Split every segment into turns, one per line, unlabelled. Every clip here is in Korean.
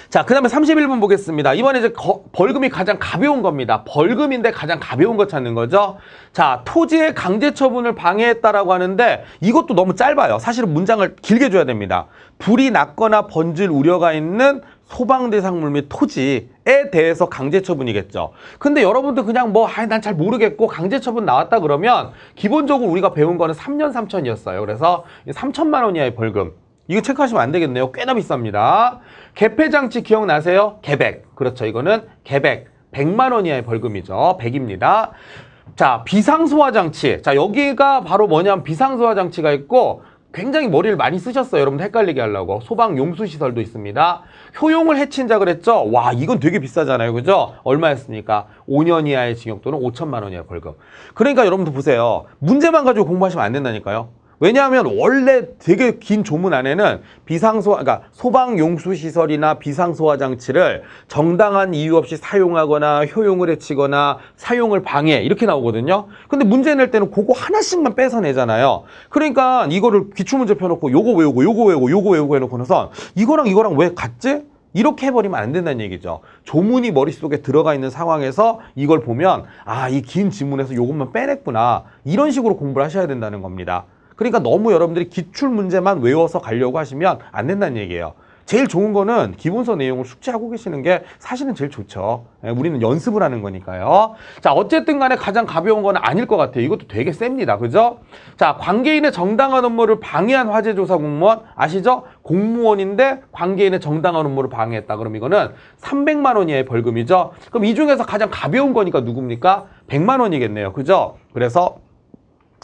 자, 그 다음에 31번 보겠습니다. 이번에 이제 벌금이 가장 가벼운 겁니다. 벌금인데 가장 가벼운 거 찾는 거죠. 자, 토지의 강제 처분을 방해했다라고 하는데 이것도 너무 짧아요. 사실은 문장을 길게 줘야 됩니다. 불이 났거나 번질 우려가 있는 소방 대상물 및 토지에 대해서 강제 처분이겠죠. 근데 여러분들 그냥 난 잘 모르겠고 강제 처분 나왔다 그러면 기본적으로 우리가 배운 거는 3년 3천이었어요. 그래서 3천만 원 이하의 벌금. 이거 체크하시면 안 되겠네요. 꽤나 비쌉니다. 개폐장치 기억나세요? 개백. 그렇죠. 이거는 개백. 100만 원 이하의 벌금이죠. 100입니다. 자, 비상소화장치. 자, 여기가 바로 뭐냐면 비상소화장치가 있고 굉장히 머리를 많이 쓰셨어요. 여러분들 헷갈리게 하려고. 소방용수시설도 있습니다. 효용을 해친 자 그랬죠? 와, 이건 되게 비싸잖아요. 그죠? 얼마였습니까? 5년 이하의 징역 또는 5천만 원 이하의 벌금. 그러니까 여러분들 보세요. 문제만 가지고 공부하시면 안 된다니까요. 왜냐하면 원래 되게 긴 조문 안에는 그러니까 소방용수시설이나 비상소화장치를 정당한 이유 없이 사용하거나 효용을 해치거나 사용을 방해 이렇게 나오거든요. 근데 문제 낼 때는 그거 하나씩만 뺏어내잖아요. 그러니까 이거를 기출문제 펴놓고 요거 외우고 요거 외우고 요거 외우고 해놓고는 이거랑 왜 같지? 이렇게 해버리면 안 된다는 얘기죠. 조문이 머릿속에 들어가 있는 상황에서 이걸 보면 이 긴 지문에서 요것만 빼냈구나. 이런 식으로 공부를 하셔야 된다는 겁니다. 그러니까 너무 여러분들이 기출문제만 외워서 가려고 하시면 안 된다는 얘기예요. 제일 좋은 거는 기본서 내용을 숙지하고 계시는 게 사실은 제일 좋죠. 우리는 연습을 하는 거니까요. 자, 어쨌든 간에 가장 가벼운 건 아닐 것 같아요. 이것도 되게 셉니다. 그죠? 자, 관계인의 정당한 업무를 방해한 화재조사 공무원 아시죠? 공무원인데 관계인의 정당한 업무를 방해했다. 그럼 이거는 300만 원 이하의 벌금이죠. 그럼 이 중에서 가장 가벼운 거니까 누굽니까? 100만 원이겠네요. 그죠? 그래서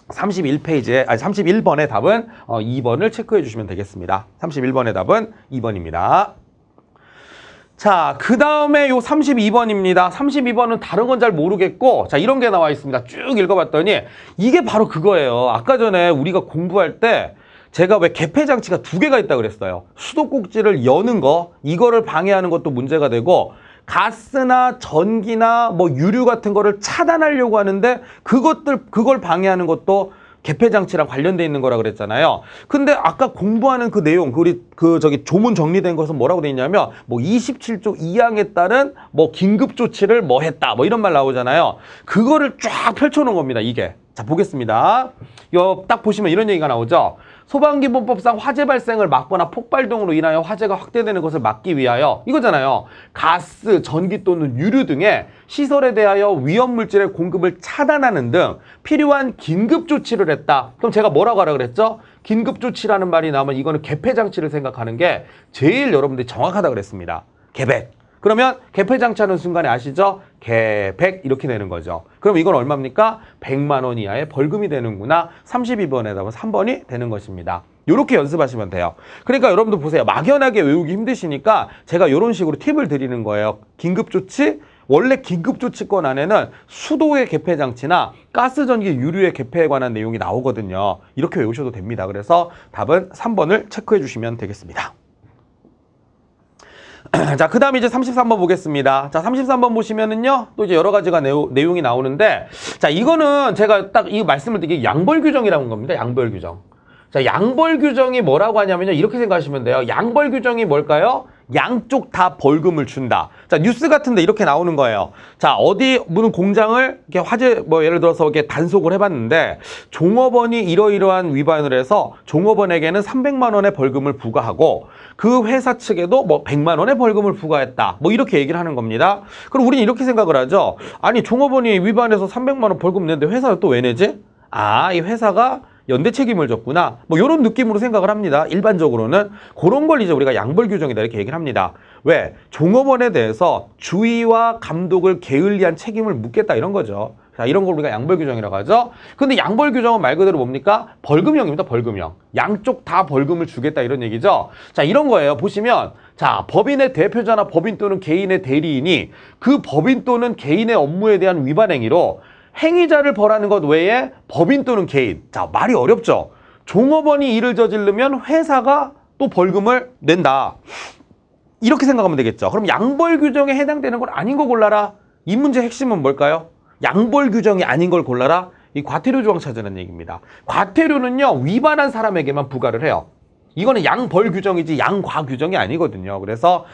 31번의 답은 2번을 체크해 주시면 되겠습니다. 31번의 답은 2번입니다. 자, 그 다음에 요 32번입니다. 32번은 다른 건 잘 모르겠고, 자, 이런 게 나와 있습니다. 쭉 읽어봤더니, 이게 바로 그거예요. 아까 전에 우리가 공부할 때, 제가 왜 개폐장치가 2개가 있다고 그랬어요. 수도꼭지를 여는 거, 이거를 방해하는 것도 문제가 되고, 가스나 전기나 유류 같은 거를 차단하려고 하는데 그걸 방해하는 것도 개폐장치랑 관련돼 있는 거라 그랬잖아요. 근데 아까 공부하는 그 내용, 조문 정리된 것은 뭐라고 돼 있냐면 27조 2항에 따른 긴급 조치를 했다. 이런 말 나오잖아요. 그거를 쫙 펼쳐놓은 겁니다. 이게. 자, 보겠습니다. 딱 보시면 이런 얘기가 나오죠. 소방기본법상 화재 발생을 막거나 폭발 등으로 인하여 화재가 확대되는 것을 막기 위하여 이거잖아요. 가스, 전기 또는 유류 등의 시설에 대하여 위험물질의 공급을 차단하는 등 필요한 긴급 조치를 했다. 그럼 제가 뭐라고 하라 그랬죠? 긴급 조치라는 말이 나오면 이거는 개폐장치를 생각하는 게 제일 여러분들이 정확하다 그랬습니다. 개백. 그러면 개폐장치하는 순간에 아시죠? 개백 이렇게 되는 거죠. 그럼 이건 얼마입니까? 100만 원 이하의 벌금이 되는구나. 32번에 답은 3번이 되는 것입니다. 이렇게 연습하시면 돼요. 그러니까 여러분들 보세요. 막연하게 외우기 힘드시니까 제가 이런 식으로 팁을 드리는 거예요. 긴급조치? 원래 긴급조치권 안에는 수도의 개폐장치나 가스전기 유류의 개폐에 관한 내용이 나오거든요. 이렇게 외우셔도 됩니다. 그래서 답은 3번을 체크해 주시면 되겠습니다. 자, 그 다음에 이제 33번 보겠습니다. 자, 33번 보시면은요, 또 이제 여러 가지가 내용이 나오는데, 자, 이거는 제가 딱 이 말씀을 드리기 양벌규정이라는 겁니다. 양벌규정. 자, 양벌규정이 뭐라고 하냐면요, 이렇게 생각하시면 돼요. 양벌규정이 뭘까요? 양쪽 다 벌금을 준다. 자, 뉴스 같은데 이렇게 나오는 거예요. 자, 무슨 공장을 이렇게 화재 예를 들어서 이렇게 단속을 해봤는데 종업원이 이러이러한 위반을 해서 종업원에게는 300만 원의 벌금을 부과하고 그 회사 측에도 100만 원의 벌금을 부과했다. 이렇게 얘기를 하는 겁니다. 그럼 우리는 이렇게 생각을 하죠. 아니, 종업원이 위반해서 300만 원 벌금 냈는데 회사가 또 왜 내지? 이 회사가 연대 책임을 졌구나. 이런 느낌으로 생각을 합니다. 일반적으로는. 그런 걸 이제 우리가 양벌규정이다 이렇게 얘기를 합니다. 왜? 종업원에 대해서 주의와 감독을 게을리한 책임을 묻겠다 이런 거죠. 자, 이런 걸 우리가 양벌규정이라고 하죠. 근데 양벌규정은 말 그대로 뭡니까? 벌금형입니다. 벌금형. 양쪽 다 벌금을 주겠다 이런 얘기죠. 자, 이런 거예요. 보시면 자, 법인의 대표자나 법인 또는 개인의 대리인이 그 법인 또는 개인의 업무에 대한 위반 행위로 행위자를 벌하는 것 외에 법인 또는 개인. 자, 말이 어렵죠. 종업원이 일을 저지르면 회사가 또 벌금을 낸다. 이렇게 생각하면 되겠죠. 그럼 양벌규정에 해당되는 건 아닌 거 골라라. 이 문제 핵심은 뭘까요? 양벌규정이 아닌 걸 골라라. 이 과태료 조항 찾으는 얘기입니다. 과태료는요, 위반한 사람에게만 부과를 해요. 이거는 양벌 규정이지 양과 규정이 아니거든요. 그래서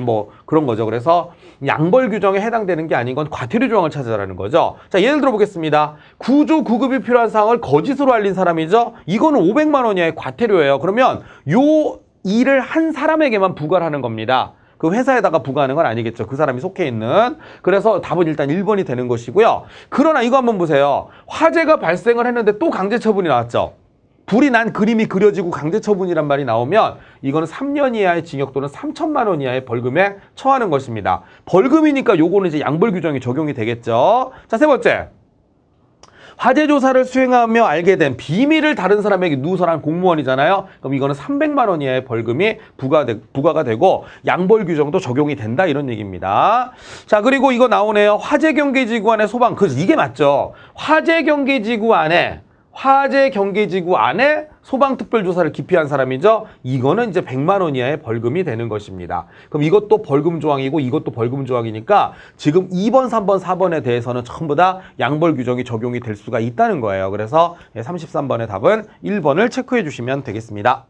뭐 그런 거죠. 그래서 양벌 규정에 해당되는 게 아닌 건 과태료 조항을 찾아라는 거죠. 자, 예를 들어 보겠습니다. 구조 구급이 필요한 사항을 거짓으로 알린 사람이죠. 이거는 500만 원 이하의 과태료예요. 그러면 요 일을 한 사람에게만 부과를 하는 겁니다. 그 회사에다가 부과하는 건 아니겠죠. 그 사람이 속해 있는. 그래서 답은 일단 1번이 되는 것이고요. 그러나 이거 한번 보세요. 화재가 발생을 했는데 또 강제처분이 나왔죠. 불이 난 그림이 그려지고 강제처분이란 말이 나오면 이거는 3년 이하의 징역 또는 3천만 원 이하의 벌금에 처하는 것입니다. 벌금이니까 요거는 이제 양벌 규정이 적용이 되겠죠. 자, 세 번째. 화재 조사를 수행하며 알게 된 비밀을 다른 사람에게 누설한 공무원이잖아요. 그럼 이거는 300만 원 이하의 벌금이 부과가 되고 양벌 규정도 적용이 된다 이런 얘기입니다. 자, 그리고 이거 나오네요. 화재 경계지구 안에 소방. 이게 맞죠. 화재 경계지구 안에 소방특별조사를 기피한 사람이죠. 이거는 이제 100만 원 이하의 벌금이 되는 것입니다. 그럼 이것도 벌금 조항이고 이것도 벌금 조항이니까 지금 2번, 3번, 4번에 대해서는 전부 다 양벌 규정이 적용이 될 수가 있다는 거예요. 그래서 33번의 답은 1번을 체크해 주시면 되겠습니다.